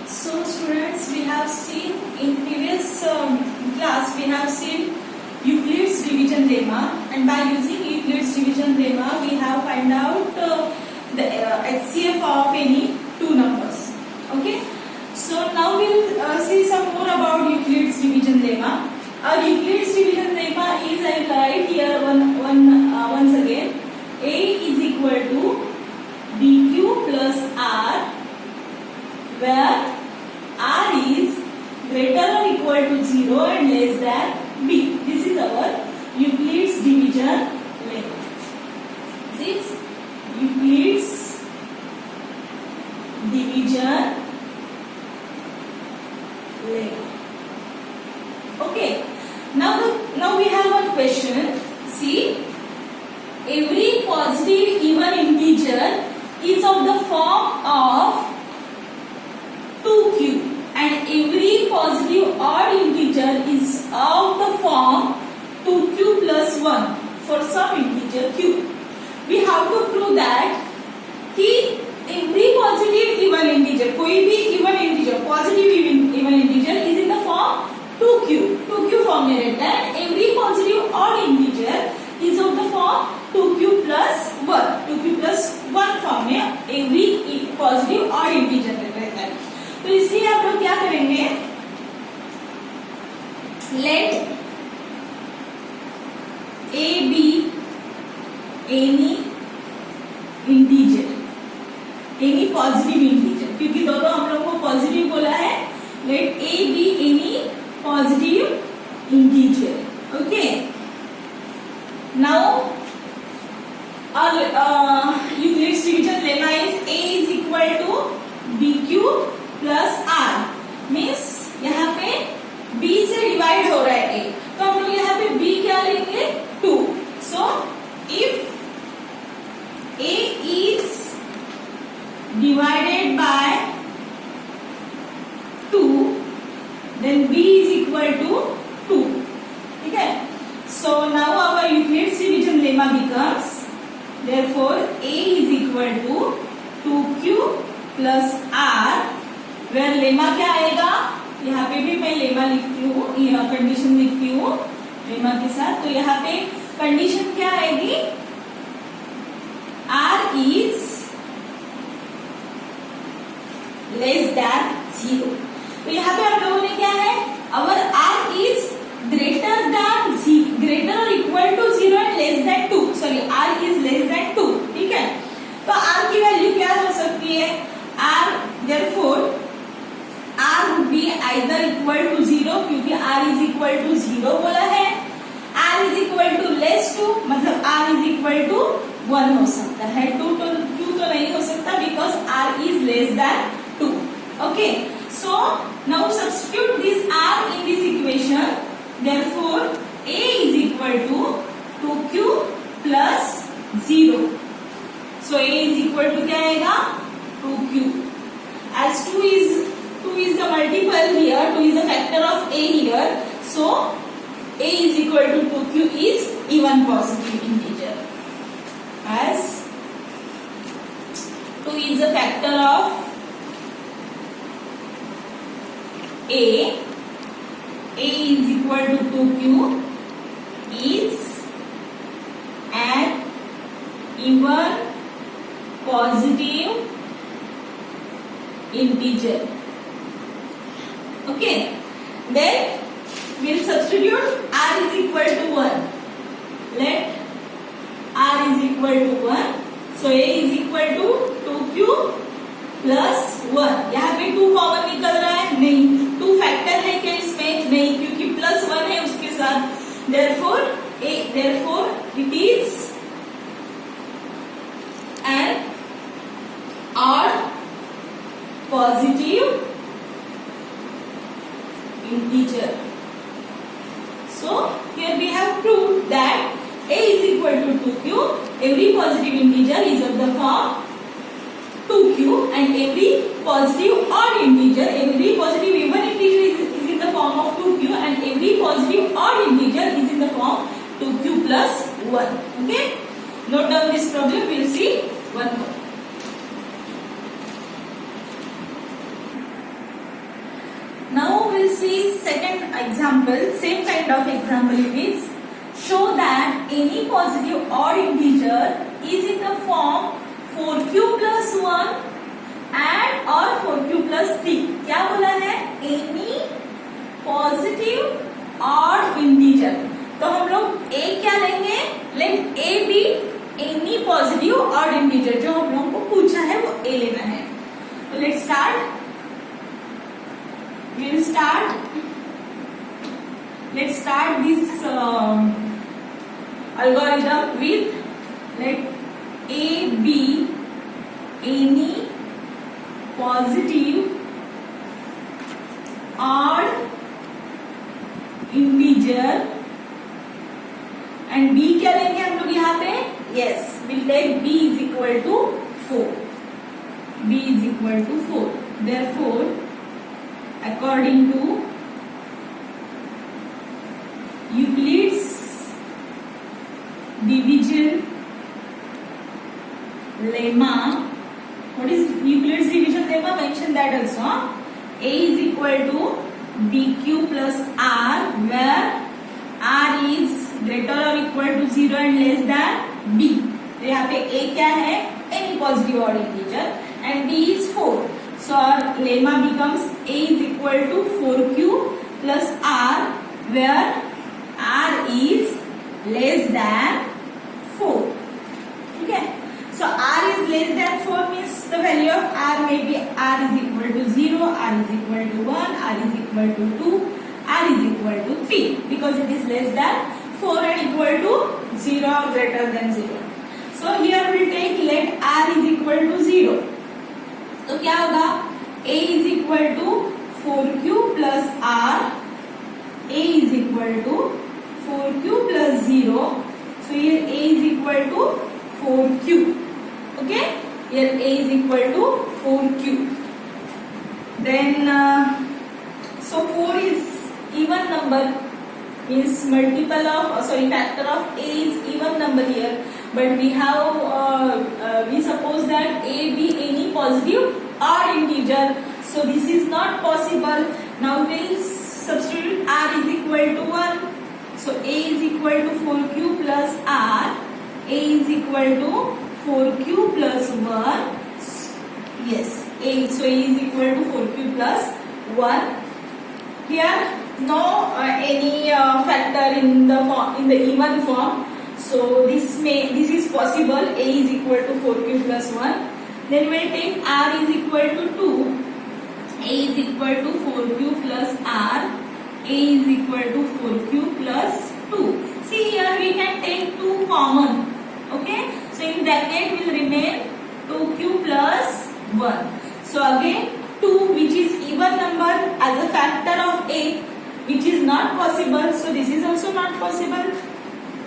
So students, we have seen in previous class we have seen Euclid's division lemma, and by using Euclid's division lemma we have find out the HCF of any two numbers. Okay, so now we'll see some more about Euclid's division lemma. Our Euclid's division lemma is, I will write here once again, A is equal to BQ plus R, where R is greater or equal to 0 and less than B. This is our Euclid's division lemma. This is Euclid's division lemma. Okay. Now we have one question. See, every positive even integer is of the form of 2q, and every positive odd integer is of the form 2q plus 1 for some integer q. We have to prove that कि every positive even integer, कोई भी even integer, positive even integer is in the form 2q form में रहता है. Every positive odd integer is of the form 2q plus 1 form में every positive odd integer रहता है. तो इसलिए आप लोग क्या करेंगे, let a be any integer, any positive integer, क्योंकि दोनों हम लोग को पॉजिटिव बोला है. let a be any positive integer. Okay, now our Euclid's division lemma is A is equal to BQ plus R, means यहाँ पे B से डिवाइड हो रहा है A, तो हम लोग यहाँ पे B क्या लेंगे 2. So if A is divided by 2, then B is equal to 2. ठीक है. So now our Euclid's division lemma becomes, therefore A is equal to 2q plus R, where lemma क्या आएगा, यहाँ पे भी मैं लेमा लिखती हूँ, यहाँ कंडीशन लिखती हूँ लेमा के साथ. तो यहाँ पे कंडीशन क्या आएगी, R is less than 0. तो यहाँ पे आप लोगों ने क्या है, अवर R is greater or equal to 0 and less than 2. Sorry, R is less than 2. ठीक है. तो R की वैल्यू क्या हो सकती है, R, therefore R would be either equal to 0, क्योंकि R is equal to 0 बोला है. R is equal to less to, मतलब R is equal to 1 हो सकता है. 2 तो नहीं हो सकता, because R is less than 2. Okay, so now substitute this R in this equation. Therefore A is equal to 2q plus 0. So A is equal to क्या आएगा, 2q. As 2 is the multiple here, 2 is a factor of A here, so A is equal to 2q is even positive integer. As 2 is a factor of A is equal to 2q is an even positive integer. Okay, then we'll substitute R is equal to 1. Let R is equal to 1. So A is equal to 2q plus 1. यहाँ पे 2 common निकल रहा है, नहीं. 2 factor है क्या इसमें, नहीं, क्योंकि प्लस 1 है उसके साथ. Therefore it is an odd positive integer. So here we have proved that A is equal to 2q. Every positive integer is of the form 2q, and every positive odd integer, every positive even integer is in the form of 2q, and every positive odd integer is in the form 2q plus 1. Okay, note down this problem. We will see one more. we'll see second example, same kind of example it is. Show that any positive odd integer is in the form 4q plus 1 and or 4q plus 3. क्या बोला है? Any positive odd integer. तो हम लोग a क्या लेंगे? Let a be any positive odd integer. जो हम लोगों को पूछा है वो a लेना है. तो let's start. We'll start. Let's start this algorithm with let a be any positive odd integer and b क्या लेंगे हम लोग यहाँ पे? Yes, we'll take b is equal to 4. b is equal to 4. Therefore, according to Euclid's division lemma, what is Euclid's division lemma? Mention that also. A is equal to bq plus r, where r is greater or equal to 0 and less than b. तो यहाँ पे a क्या है? Any positive odd integer and b is 4. So our lemma becomes a is equal to 4q plus r, where r is less than 4. Okay. So r is less than 4 means the value of r may be r is equal to 0, r is equal to 1, r is equal to 2, r is equal to 3, because it is less than 4 and equal to 0 or greater than 0. So here we take let r is equal to 0. तो क्या होगा? a is equal to 4q plus r. a is equal to 4q plus 0. So here a is equal to 4q. Okay? Here a is equal to 4q. Then so 4 is even number, means multiple of factor of a is even number here, but we have we suppose that a be any positive odd integer, so this is not possible. Now we'll substitute r is equal to 1. So a is equal to 4q plus r. a is equal to 4q plus 1. Yes, so a is equal to 4q plus 1. Here no any factor in the even form, so this is possible. A is equal to 4q plus 1. Then we'll take r is equal to 2. a is equal to 4q plus r. a is equal to 4q plus 2. See here we can take 2 common. Okay, so in bracket will remain 2q plus 1. So again 2, which is even number, as a factor of a, which is not possible, so this is also not possible.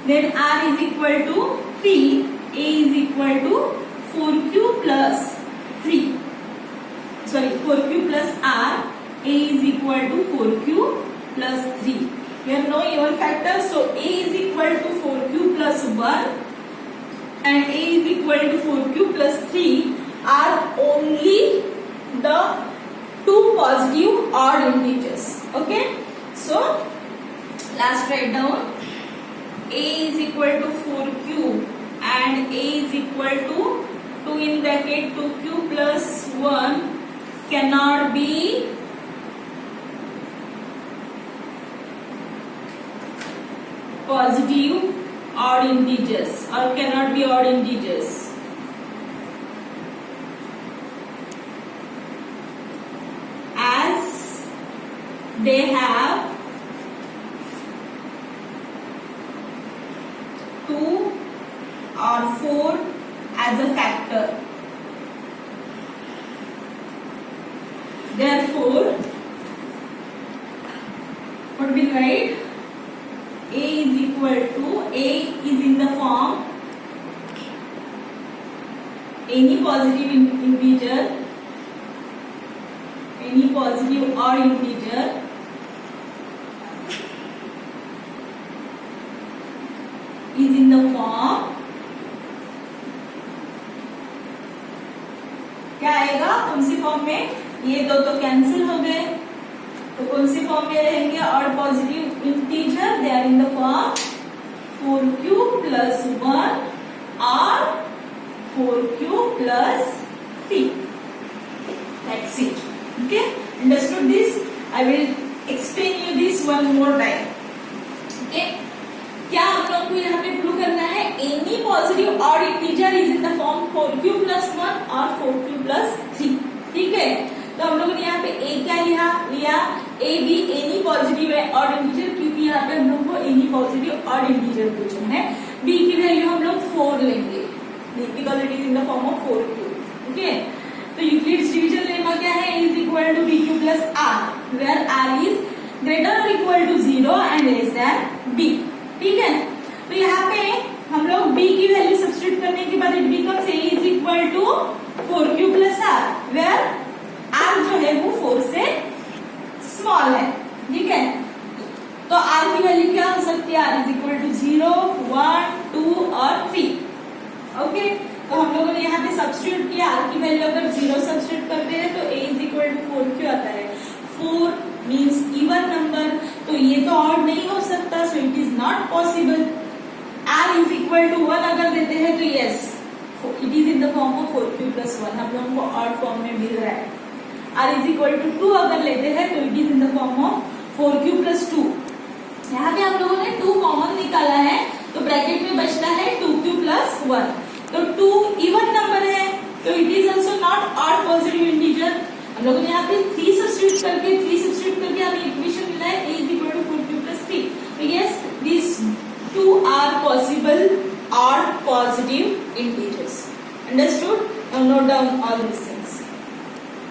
Then r is equal to 3. a is equal to 4q plus 3. Sorry, 4q plus r. a is equal to 4q plus 3. Here no even factor, so a is equal to 4q plus 1 and a is equal to 4q plus 3 are only the two positive odd integers. Okay, so last write down a is equal to 4q and a is equal to 2 in bracket 2q plus 1 cannot be positive odd integers or cannot be odd integers. As they have 2 or 4 as a factor. Therefore, what we write? A is equal to, A is in the form any positive integer, any positive odd integer is in the form, क्या आएगा? कौन सी form में? ये दो तो cancel हो गए, तो कौन से फॉर्म में रहेंगे? Odd positive integer, they are in the form 4q plus 1 or 4q plus 3. That's it. Okay, understood this? I will explain you this one more time. Okay, क्या हम लोग को यहाँ पे प्रूव करना है? Any positive odd integer is in the form 4q plus 1 और 4q plus 3. ठीक है, तो हम लोगों ने यहाँ पे a क्या लिया? a भी एनी पॉजिटिव है ऑड इंटीजर, क्योंकि यहाँ पे हम लोग को एनी पॉजिटिव ऑड इंटीजर पूछा है. b की वैल्यू हम लोग 4 लेंगे because it is in the form of 4q. Okay, तो यूक्लिड्स डिवीजन लेमा क्या है? Is equal to bq plus r, where r is greater और equal to 0 and less than b. ठीक है, तो यहाँ पे हम लोग b की वैल्यू सब्स्टिट्यूट करने के बाद it becomes a is equal to 4q plus r, where r जो है वो 4 से स्मॉल है. ठीक है, तो r की वैल्यू क्या हो सकती है? r इज इक्वल टू 0, 1, 2 और 3. ओके, तो हम लोगों ने यहाँ पे सब्स्टिट्यूट किया. r की वैल्यू अगर 0 सब्स्टिट्यूट करते हैं तो a is equal to 4q आता है. 4 मीन्स इवन नंबर, तो ये तो ऑड नहीं हो सकता, so it is not possible. r is equal to 1 अगर देते हैं तो yes, it is in the form of 4q plus 1, हम लोगों को ऑड फॉर्म में मिल रहा है. r इज इक्वल टू 2 अगर लेते हैं तो it is in the form of 4q plus 2. यहाँ पे हम लोगों ने 2 कॉमन निकाला है, तो ब्रैकेट में बचता है 2q प्लस 1. तो 2 इवन नंबर है, तो it is also not odd positive integer. हम लोगों ने यहाँ पे